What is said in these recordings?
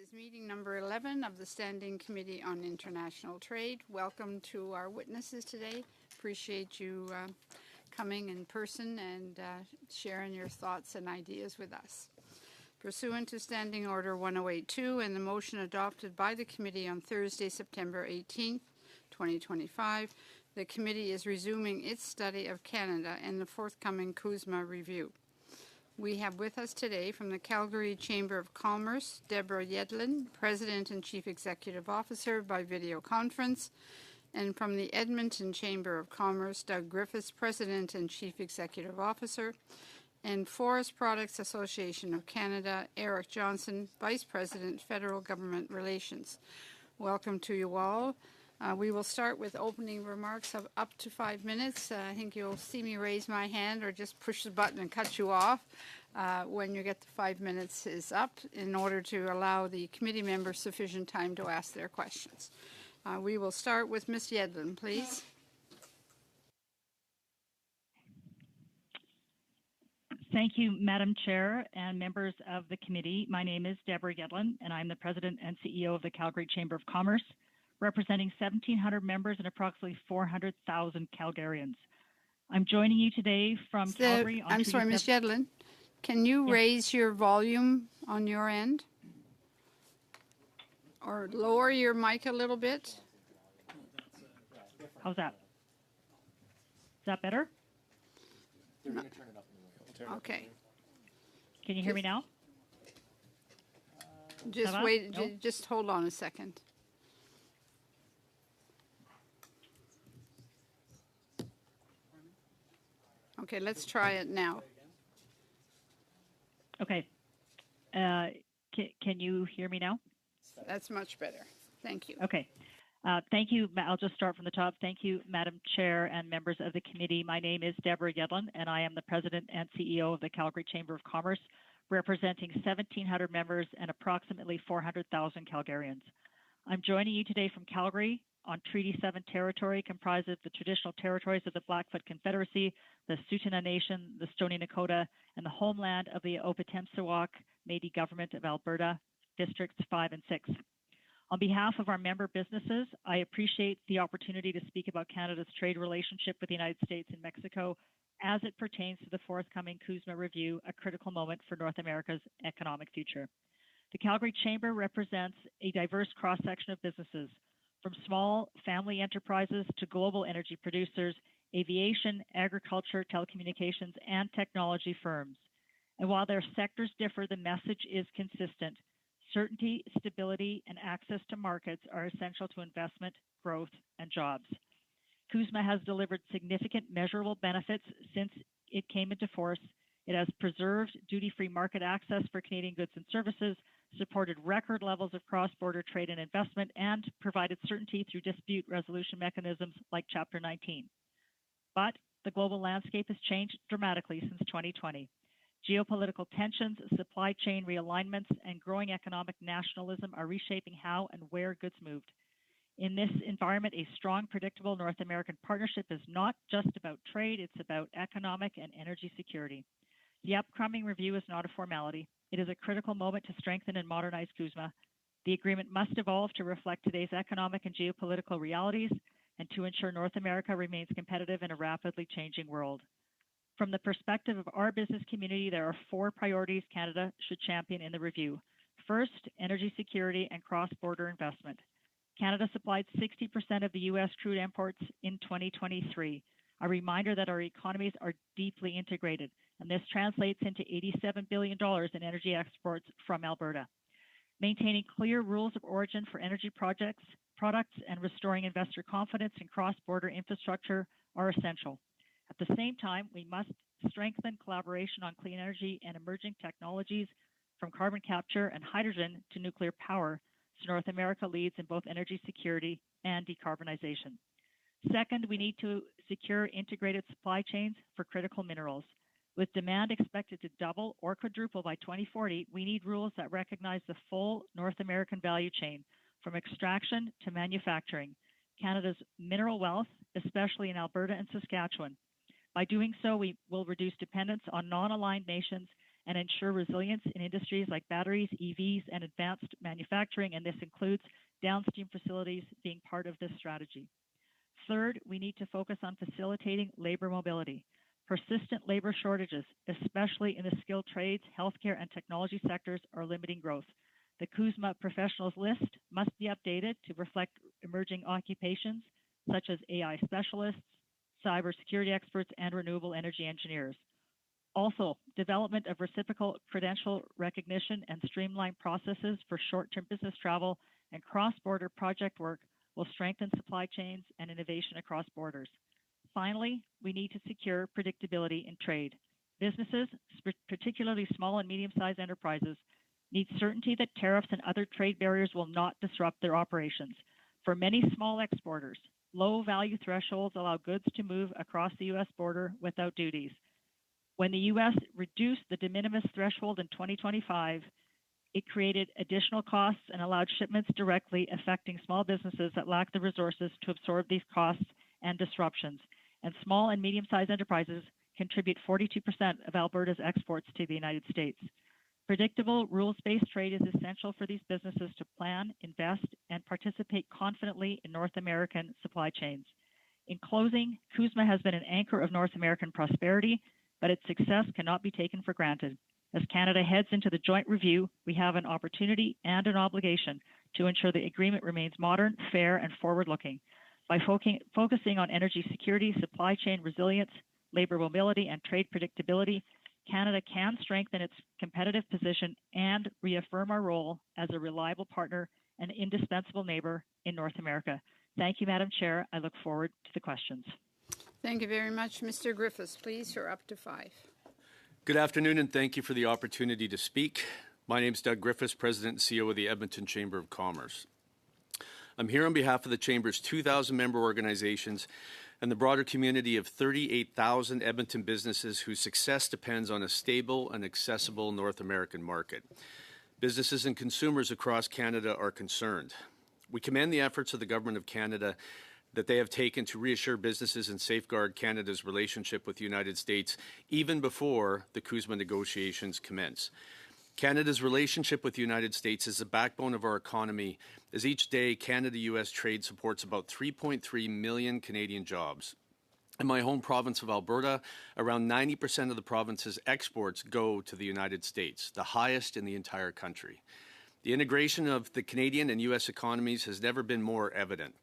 is meeting number 11 of the Standing Committee on International Trade. Welcome to our witnesses today. Appreciate you coming in person and sharing your thoughts and ideas with us. Pursuant to Standing Order 1082 and the motion adopted by the committee on Thursday, September 18th, 2025, the committee is resuming its study of Canada and the forthcoming CUSMA review. We have with us today from the Calgary Chamber of Commerce, Deborah Yedlin, President and Chief Executive Officer by video conference, and from the Edmonton Chamber of Commerce, Doug Griffiths, President and Chief Executive Officer, and Forest Products Association of Canada, Eric Johnson, Vice President, Federal Government Relations. Welcome to you all. We will start with opening remarks of up to 5 minutes. I think you'll see me raise my hand or just push the button and cut you off when you get the 5 minutes is up in order to allow the committee members sufficient time to ask their questions. We will start with Ms. Yedlin, please. Thank you, Madam Chair and members of the committee. My name is Deborah Yedlin, and I'm the President and CEO of the Calgary Chamber of Commerce, representing 1,700 members and approximately 400,000 Calgarians. I'm joining you today from Calgary. I'm sorry, Ms. Yedlin. Can you raise your volume on your end? Or lower your mic a little bit? How's that? Is that better? No. Okay. Can you hear me now? Just wait. No? Just hold on a second. Okay, let's try it now. Okay. Can you hear me now? That's much better. Thank you. Okay. Thank you. I'll just start from the top. Thank you, Madam Chair and members of the committee. My name is Deborah Yedlin, and I am the President and CEO of the Calgary Chamber of Commerce, representing 1,700 members and approximately 400,000 Calgarians. I'm joining you today from Calgary on Treaty 7 territory, comprised of the traditional territories of the Blackfoot Confederacy, the Tsuut'ina Nation, the Stoney Nakoda, and the homeland of the Opetemsiwak Métis Government of Alberta, Districts 5 and 6. On behalf of our member businesses, I appreciate the opportunity to speak about Canada's trade relationship with the United States and Mexico as it pertains to the forthcoming CUSMA review, a critical moment for North America's economic future. The Calgary Chamber represents a diverse cross-section of businesses, from small family enterprises to global energy producers, aviation, agriculture, telecommunications, and technology firms. And while their sectors differ, the message is consistent. Certainty, stability, and access to markets are essential to investment, growth, and jobs. CUSMA has delivered significant measurable benefits since it came into force. It has preserved duty-free market access for Canadian goods and services, supported record levels of cross-border trade and investment, and provided certainty through dispute resolution mechanisms like Chapter 19. But the global landscape has changed dramatically since 2020. Geopolitical tensions, supply chain realignments, and growing economic nationalism are reshaping how and where goods moved. In this environment, a strong, predictable North American partnership is not just about trade, it's about economic and energy security. The upcoming review is not a formality. It is a critical moment to strengthen and modernize CUSMA. The agreement must evolve to reflect today's economic and geopolitical realities and to ensure North America remains competitive in a rapidly changing world. From the perspective of our business community, there are 4 priorities Canada should champion in the review. First, energy security and cross-border investment. Canada supplied 60% of the U.S. crude imports in 2023, a reminder that our economies are deeply integrated, and this translates into $87 billion in energy exports from Alberta. Maintaining clear rules of origin for energy products, and restoring investor confidence in cross-border infrastructure are essential. At the same time, we must strengthen collaboration on clean energy and emerging technologies, from carbon capture and hydrogen to nuclear power, so North America leads in both energy security and decarbonization. Second, we need to secure integrated supply chains for critical minerals. With demand expected to double or quadruple by 2040, we need rules that recognize the full North American value chain, from extraction to manufacturing, Canada's mineral wealth, especially in Alberta and Saskatchewan. By doing so, we will reduce dependence on non-aligned nations and ensure resilience in industries like batteries, EVs, and advanced manufacturing, and this includes downstream facilities being part of this strategy. Third, we need to focus on facilitating labor mobility. Persistent labor shortages, especially in the skilled trades, healthcare, and technology sectors, are limiting growth. The CUSMA professionals list must be updated to reflect emerging occupations such as AI specialists, cybersecurity experts, and renewable energy engineers. Also, development of reciprocal credential recognition and streamlined processes for short-term business travel and cross-border project work will strengthen supply chains and innovation across borders. Finally, we need to secure predictability in trade. Businesses, particularly small and medium-sized enterprises, need certainty that tariffs and other trade barriers will not disrupt their operations. For many small exporters, low value thresholds allow goods to move across the U.S. border without duties. When the U.S. reduced the de minimis threshold in 2025, it created additional costs and allowed shipments directly affecting small businesses that lack the resources to absorb these costs and disruptions. And small and medium-sized enterprises contribute 42% of Alberta's exports to the United States. Predictable, rules-based trade is essential for these businesses to plan, invest, and participate confidently in North American supply chains. In closing, CUSMA has been an anchor of North American prosperity, but its success cannot be taken for granted. As Canada heads into the joint review, we have an opportunity and an obligation to ensure the agreement remains modern, fair, and forward-looking. By focusing on energy security, supply chain resilience, labor mobility, and trade predictability, Canada can strengthen its competitive position and reaffirm our role as a reliable partner and indispensable neighbor in North America. Thank you, Madam Chair. I look forward to the questions. Thank you very much. Mr. Griffiths, please, you're up to 5. Good afternoon, and thank you for the opportunity to speak. My name is Doug Griffiths, President and CEO of the Edmonton Chamber of Commerce. I'm here on behalf of the Chamber's 2,000 member organizations and the broader community of 38,000 Edmonton businesses whose success depends on a stable and accessible North American market. Businesses and consumers across Canada are concerned. We commend the efforts of the Government of Canada that they have taken to reassure businesses and safeguard Canada's relationship with the United States even before the CUSMA negotiations commence. Canada's relationship with the United States is the backbone of our economy, as each day Canada-US trade supports about 3.3 million Canadian jobs. In my home province of Alberta, around 90% of the province's exports go to the United States, the highest in the entire country. The integration of the Canadian and U.S. economies has never been more evident.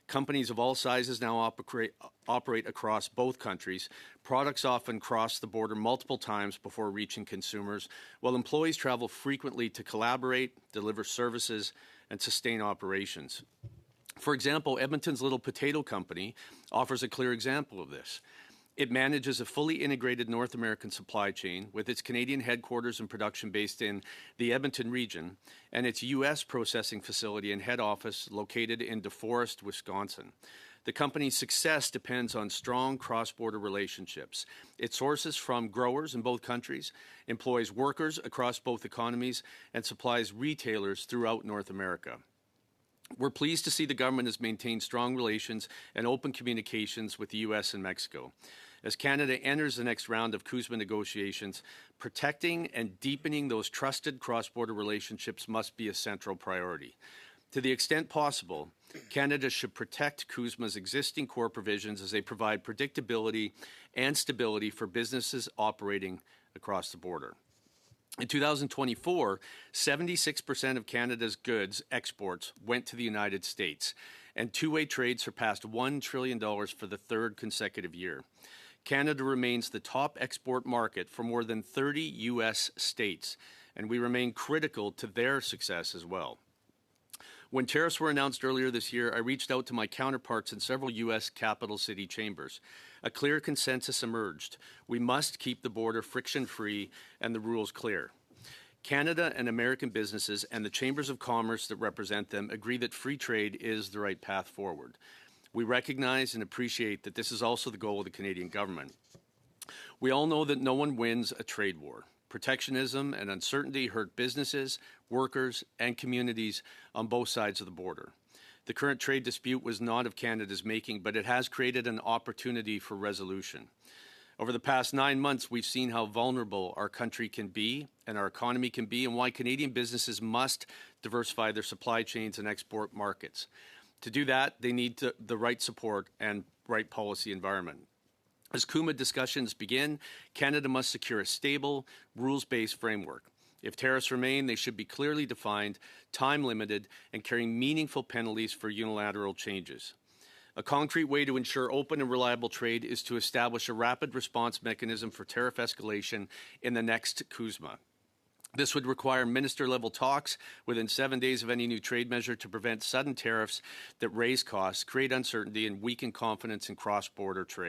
Companies of all sizes now operate across both countries. Products often cross the border multiple times before reaching consumers, while employees travel frequently to collaborate, deliver services, and sustain operations. For example, Edmonton's Little Potato Company offers a clear example of this. It manages a fully integrated North American supply chain with its Canadian headquarters and production based in the Edmonton region and its U.S. processing facility and head office located in DeForest, Wisconsin. The company's success depends on strong cross-border relationships. It sources from growers in both countries, employs workers across both economies, and supplies retailers throughout North America. We're pleased to see the government has maintained strong relations and open communications with the U.S. and Mexico. As Canada enters the next round of CUSMA negotiations, protecting and deepening those trusted cross-border relationships must be a central priority. To the extent possible, Canada should protect CUSMA's existing core provisions as they provide predictability and stability for businesses operating across the border. In 2024, 76% of Canada's goods exports went to the United States, and two-way trade surpassed $1 trillion for the third consecutive year. Canada remains the top export market for more than 30 U.S. states, and we remain critical to their success as well. When tariffs were announced earlier this year, I reached out to my counterparts in several U.S. capital city chambers. A clear consensus emerged. We must keep the border friction-free and the rules clear. Canada and American businesses and the chambers of commerce that represent them agree that free trade is the right path forward. We recognize and appreciate that this is also the goal of the Canadian government. We all know that no one wins a trade war. Protectionism and uncertainty hurt businesses, workers, and communities on both sides of the border. The current trade dispute was not of Canada's making, but it has created an opportunity for resolution. Over the past 9 months, we've seen how vulnerable our country can be and our economy can be, and why Canadian businesses must diversify their supply chains and export markets. To do that, they need the right support and right policy environment. As CUSMA discussions begin, Canada must secure a stable, rules-based framework. If tariffs remain, they should be clearly defined, time-limited, and carrying meaningful penalties for unilateral changes. A concrete way to ensure open and reliable trade is to establish a rapid response mechanism for tariff escalation in the next CUSMA. This would require minister-level talks within 7 days of any new trade measure to prevent sudden tariffs that raise costs, create uncertainty, and weaken confidence in cross-border trade.